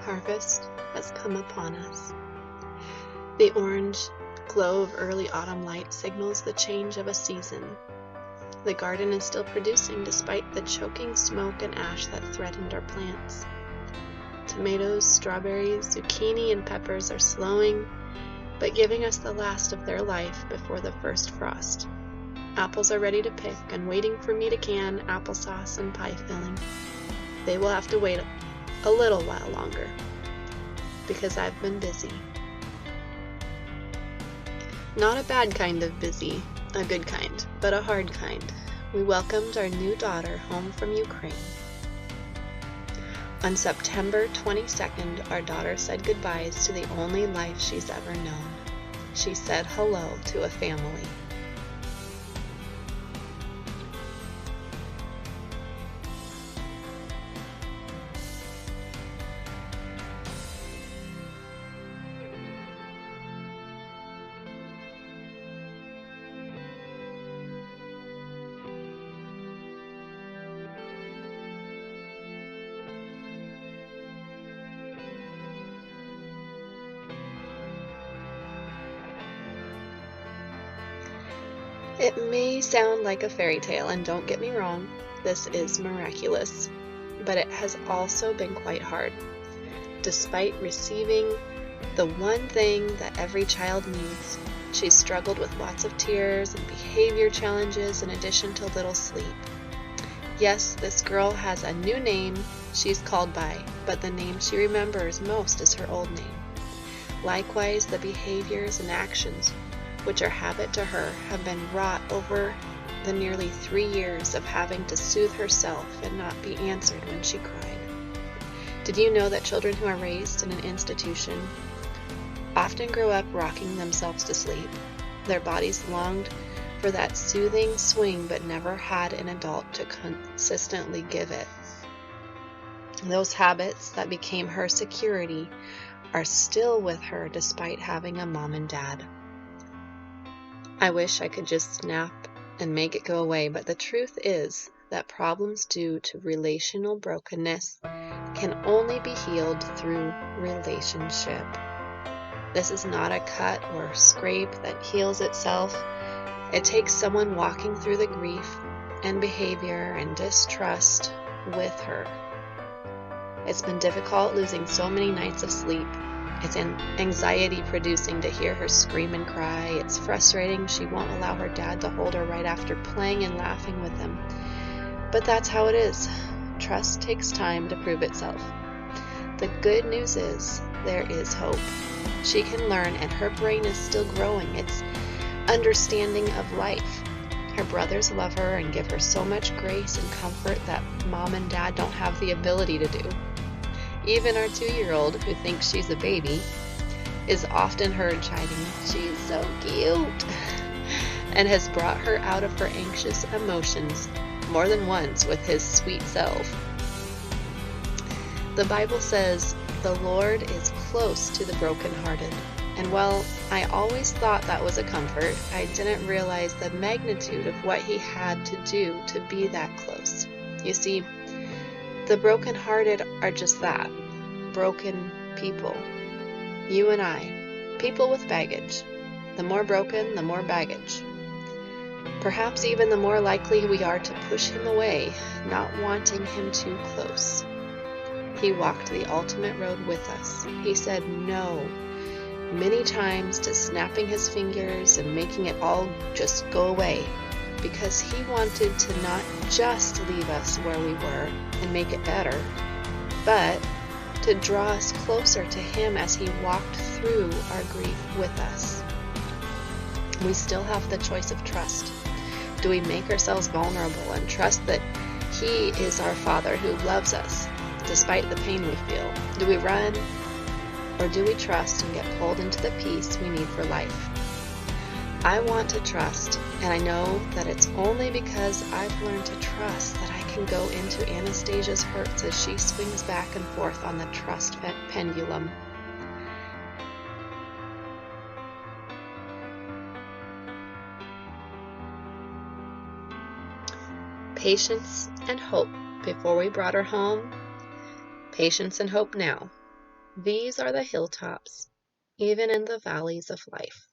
Harvest has come upon us. The orange glow of early autumn light signals the change of a season. The garden is still producing despite the choking smoke and ash that threatened our plants. Tomatoes, strawberries, zucchini, and peppers are slowing, but giving us the last of their life before the first frost. Apples are ready to pick and waiting for me to can applesauce and pie filling. They will have to wait a little while longer, because I've been busy. Not a bad kind of busy, a good kind, but a hard kind. We welcomed our new daughter home from Ukraine. On September 22nd, our daughter said goodbyes to the only life she's ever known. She said hello to a family. It may sound like a fairy tale, and don't get me wrong, this is miraculous, but it has also been quite hard. Despite receiving the one thing that every child needs, she's struggled with lots of tears and behavior challenges in addition to little sleep. Yes, this girl has a new name she's called by, but the name she remembers most is her old name. Likewise, the behaviors and actions which are habit to her, have been wrought over the nearly 3 years of having to soothe herself and not be answered when she cried. Did you know that children who are raised in an institution often grow up rocking themselves to sleep? Their bodies longed for that soothing swing but never had an adult to consistently give it. Those habits that became her security are still with her despite having a mom and dad. I wish I could just snap and make it go away, but the truth is that problems due to relational brokenness can only be healed through relationship. This is not a cut or scrape that heals itself. It takes someone walking through the grief and behavior and distrust with her. It's been difficult losing so many nights of sleep. It's anxiety producing to hear her scream and cry. It's frustrating she won't allow her dad to hold her right after playing and laughing with him. But that's how it is. Trust takes time to prove itself. The good news is there is hope. She can learn, and her brain is still growing. It's understanding of life. Her brothers love her and give her so much grace and comfort that mom and dad don't have the ability to do. Even our 2-year-old, who thinks she's a baby, is often heard chiding, "She's so cute," and has brought her out of her anxious emotions more than once with his sweet self. The Bible says, "The Lord is close to the brokenhearted." And while I always thought that was a comfort, I didn't realize the magnitude of what he had to do to be that close. You see, the brokenhearted are just that, broken people. You and I, people with baggage. The more broken, the more baggage. Perhaps even the more likely we are to push him away, not wanting him too close. He walked the ultimate road with us. He said no many times to snapping his fingers and making it all just go away, because he wanted to not just leave us where we were and make it better, but to draw us closer to him as he walked through our grief with us. We still have the choice of trust. Do we make ourselves vulnerable and trust that he is our Father who loves us despite the pain we feel? Do we run, or do we trust and get pulled into the peace we need for life? I want to trust, and I know that it's only because I've learned to trust that I can go into Anastasia's hurts as she swings back and forth on the trust pendulum. Patience and hope before we brought her home. Patience and hope now. These are the hilltops, even in the valleys of life.